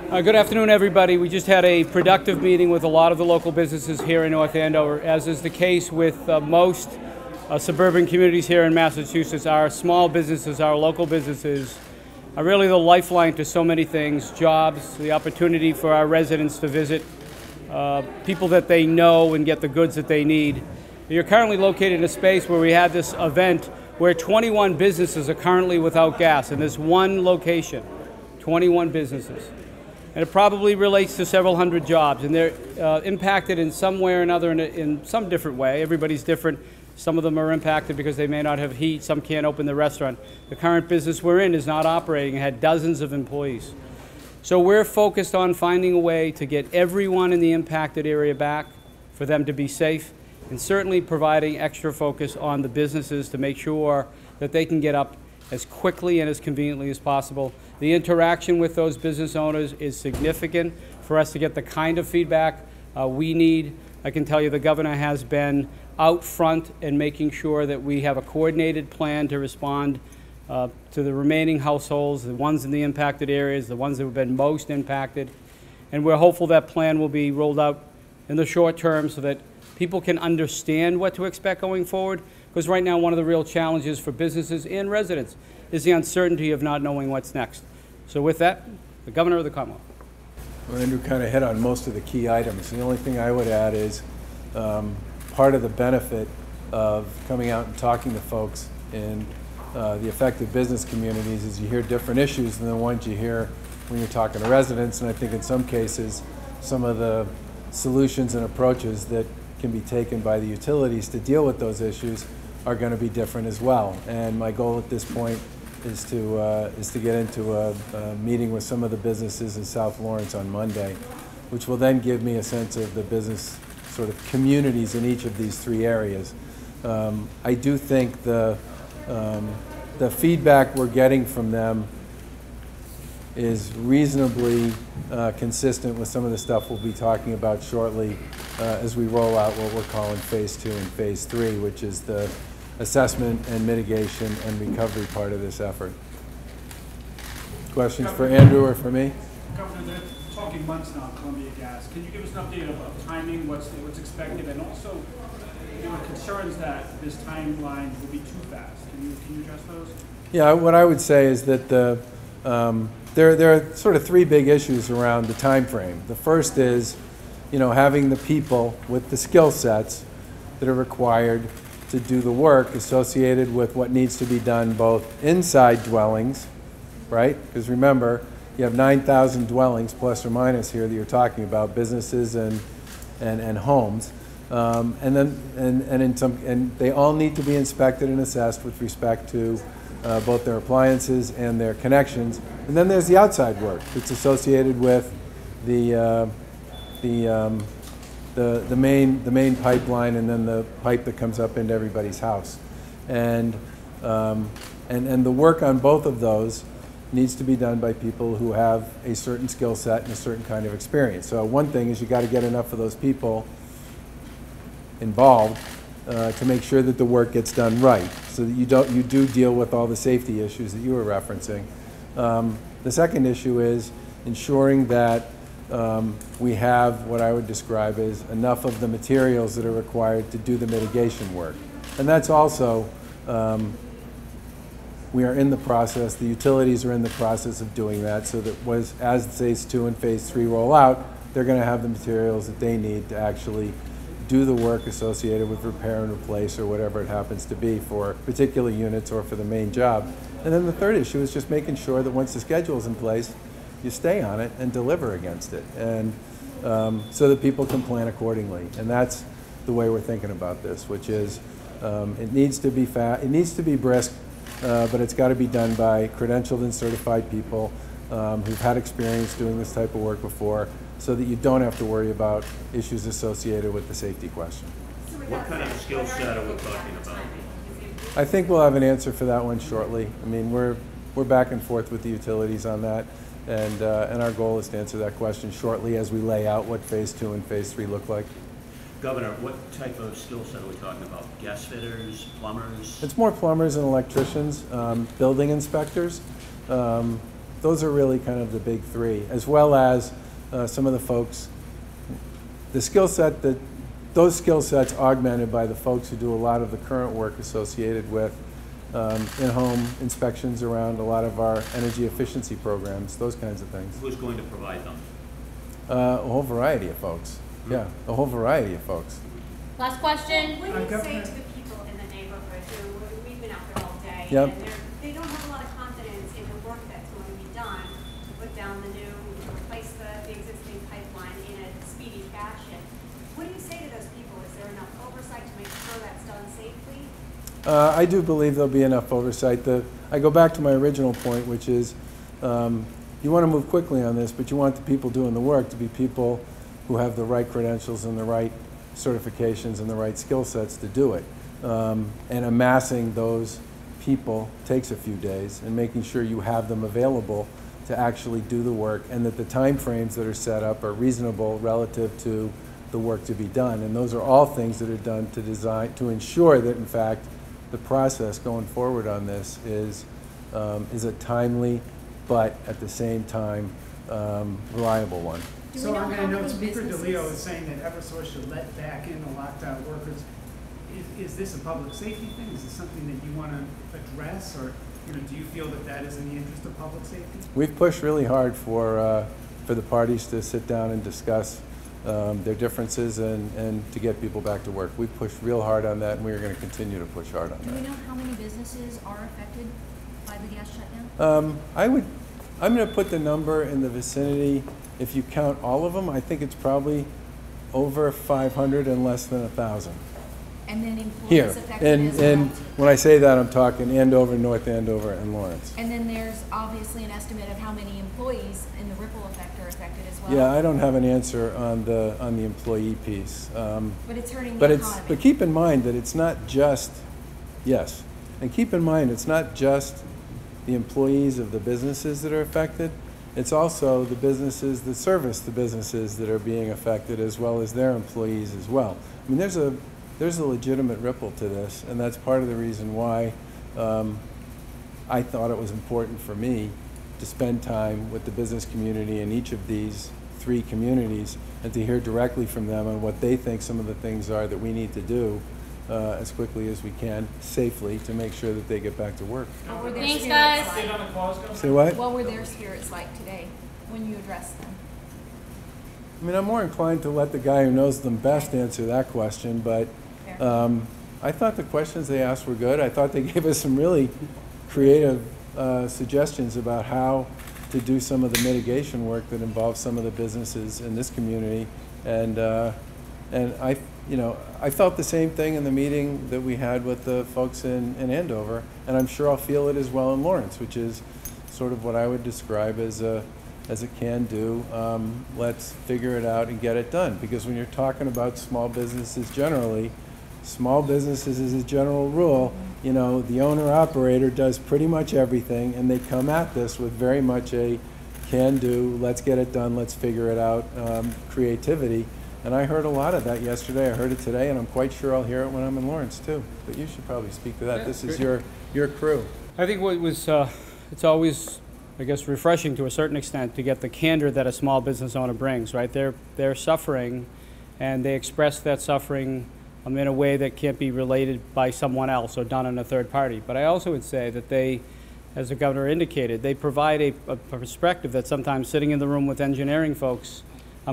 Good afternoon, everybody. We just had a productive meeting with a lot of the local businesses here in North Andover. As is the case with most suburban communities here in Massachusetts, our small businesses, our local businesses, are really the lifeline to so many things: jobs, the opportunity for our residents to visit, people that they know and get the goods that they need. You're currently located in a space where we had this event where 21 businesses are currently without gas in this one location. 21 businesses. And it probably relates to several hundred jobs, and they're impacted in some way or another in some different way. Everybody's different. Some of them are impacted because they may not have heat. Some can't open the restaurant. The current business we're in is not operating. It had dozens of employees. So we're focused on finding a way to get everyone in the impacted area back, for them to be safe, and certainly providing extra focus on the businesses to make sure that they can get up as quickly and as conveniently as possible. The interaction with those business owners is significant for us to get the kind of feedback we need. I can tell you the governor has been out front in making sure that we have a coordinated plan to respond to the remaining households, the ones in the impacted areas, the ones that have been most impacted. And we're hopeful that plan will be rolled out in the short term so that people can understand what to expect going forward. Because right now, one of the real challenges for businesses and residents is the uncertainty of not knowing what's next. So with that, the Governor of the Commonwealth. Well, Andrew kind of hit on most of the key items. The only thing I would add is part of the benefit of coming out and talking to folks in the affected business communities is you hear different issues than the ones you hear when you're talking to residents. And I think in some cases, some of the solutions and approaches that can be taken by the utilities to deal with those issues are going to be different as well. And my goal at this point is to get into a meeting with some of the businesses in South Lawrence on Monday, which will then give me a sense of the business sort of communities in each of these three areas. I do think the feedback we're getting from them is reasonably consistent with some of the stuff we'll be talking about shortly as we roll out what we're calling Phase 2 and Phase 3, which is the assessment and mitigation and recovery part of this effort. Questions for Andrew or for me? Governor, they're talking months now on Columbia Gas. Can you give us an update of timing, what's expected, and also there are concerns that this timeline will be too fast. Can you address those? Yeah, what I would say is that there are sort of three big issues around the time frame. The first is, having the people with the skill sets that are required to do the work associated with what needs to be done both inside dwellings, right? Because remember, you have 9,000 dwellings plus or minus here that you're talking about, businesses and homes, and they all need to be inspected and assessed with respect to both their appliances and their connections. And then there's the outside work that's associated with the main pipeline and then the pipe that comes up into everybody's house. And the work on both of those needs to be done by people who have a certain skill set and a certain kind of experience. So one thing is you got to get enough of those people involved to make sure that the work gets done right, so that you do deal with all the safety issues that you were referencing. The second issue is ensuring that we have what I would describe as enough of the materials that are required to do the mitigation work. And that's also, we are in the process, the utilities are in the process of doing that, so that as Phase 2 and Phase 3 roll out, they're going to have the materials that they need to actually do the work associated with repair and replace or whatever it happens to be for particular units or for the main job. And then the third issue is just making sure that once the schedule is in place, you stay on it and deliver against it, and so that people can plan accordingly. And that's the way we're thinking about this, which is it needs to be it needs to be brisk, but it's got to be done by credentialed and certified people who've had experience doing this type of work before, so that you don't have to worry about issues associated with the safety question. What kind of skill set are we talking about? I think we'll have an answer for that one shortly. I mean, we're back and forth with the utilities on that, and our goal is to answer that question shortly as we lay out what Phase 2 and Phase 3 look like. Governor, what type of skill set are we talking about? Gas fitters, plumbers? It's more plumbers and electricians, building inspectors. those are really kind of the big three, as well as some of the folks, the skill set that, those skill sets augmented by the folks who do a lot of the current work associated with in-home inspections around a lot of our energy efficiency programs, those kinds of things. Who's going to provide them? A whole variety of folks. Yeah, a whole variety of folks. Last question. What do you say to the people in the neighborhood who, we've been out there all day, Yep. and they don't have a lot of confidence in the work that's going to be done to put down the new, to replace the existing pipeline in a speedy fashion? What do you say to those people? Is there enough oversight to make sure that's done safely? I do believe there'll be enough oversight. I go back to my original point, which is you want to move quickly on this, but you want the people doing the work to be people who have the right credentials and the right certifications and the right skill sets to do it. And amassing those people takes a few days, and making sure you have them available to actually do the work, and that the time frames that are set up are reasonable relative to the work to be done. And those are all things that are done to ensure that, in fact, the process going forward on this is a timely, but at the same time, reliable one. So I'm going to note Speaker DeLeo is saying that Eversource should let back in the locked out workers. Is this a public safety thing? Is this something that you want to address, or do you feel that that is in the interest of public safety? We've pushed really hard for the parties to sit down and discuss their differences and to get people back to work. We've pushed real hard on that, and we are going to continue to push hard on Do we that. know how many businesses are affected by the gas shutdown? I'm going to put the number in the vicinity. If you count all of them, I think it's probably over 500 and less than 1,000. And then employees Here, affected as and well? when I say that, I'm talking Andover, North Andover, and Lawrence. And then there's obviously an estimate of how many employees in the ripple effect are affected as well? Yeah, I don't have an answer on the employee piece. But it's hurting the economy. But keep in mind that it's not just, yes, and keep in mind it's not just the employees of the businesses that are affected. It's also the businesses that service the businesses that are being affected, as well as their employees as well. I mean, there's a legitimate ripple to this, and that's part of the reason why I thought it was important for me to spend time with the business community in each of these three communities and to hear directly from them on what they think some of the things are that we need to do as quickly as we can, safely, to make sure that they get back to work. What were their Thanks, spirits guys. Update on the cause, Governor? Say what? What were their spirits like today when you addressed them? I mean, I'm more inclined to let the guy who knows them best answer that question, but I thought the questions they asked were good. I thought they gave us some really creative suggestions about how to do some of the mitigation work that involves some of the businesses in this community, and I felt the same thing in the meeting that we had with the folks in Andover, and I'm sure I'll feel it as well in Lawrence, which is sort of what I would describe as a can-do. Let's figure it out and get it done. Because when you're talking about small businesses generally, small businesses as a general rule, the owner-operator does pretty much everything, and they come at this with very much a can-do, let's get it done, let's figure it out, creativity. And I heard a lot of that yesterday. I heard it today, and I'm quite sure I'll hear it when I'm in Lawrence too. But you should probably speak to that. Yeah, This is great. your crew. I think what was, it's always, I guess, refreshing to a certain extent to get the candor that a small business owner brings, right? They're suffering, and they express that suffering in a way that can't be related by someone else or done in a third party. But I also would say that they, as the governor indicated, they provide a perspective that sometimes sitting in the room with engineering folks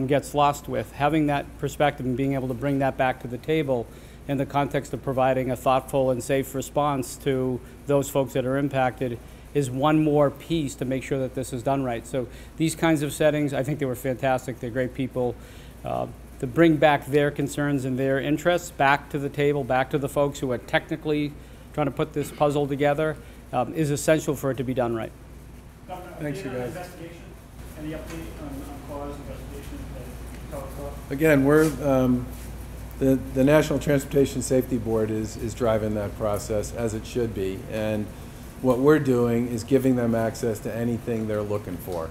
gets lost with. Having that perspective and being able to bring that back to the table in the context of providing a thoughtful and safe response to those folks that are impacted is one more piece to make sure that this is done right. So these kinds of settings, I think they were fantastic. They're great people. To bring back their concerns and their interests back to the table, back to the folks who are technically trying to put this puzzle together, is essential for it to be done right. Governor, Thanks, update you on guys. investigation? Any update on cause investigation that tell us about? Again, we're the National Transportation Safety Board is driving that process as it should be, and what we're doing is giving them access to anything they're looking for,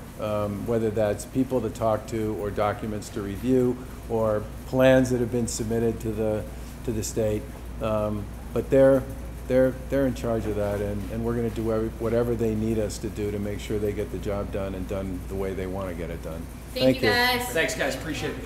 whether that's people to talk to or documents to review or plans that have been submitted to the state. But they're they're in charge of that, and we're going to do whatever they need us to do to make sure they get the job done and done the way they want to get it done. Thank you guys. Thanks, guys. Appreciate it.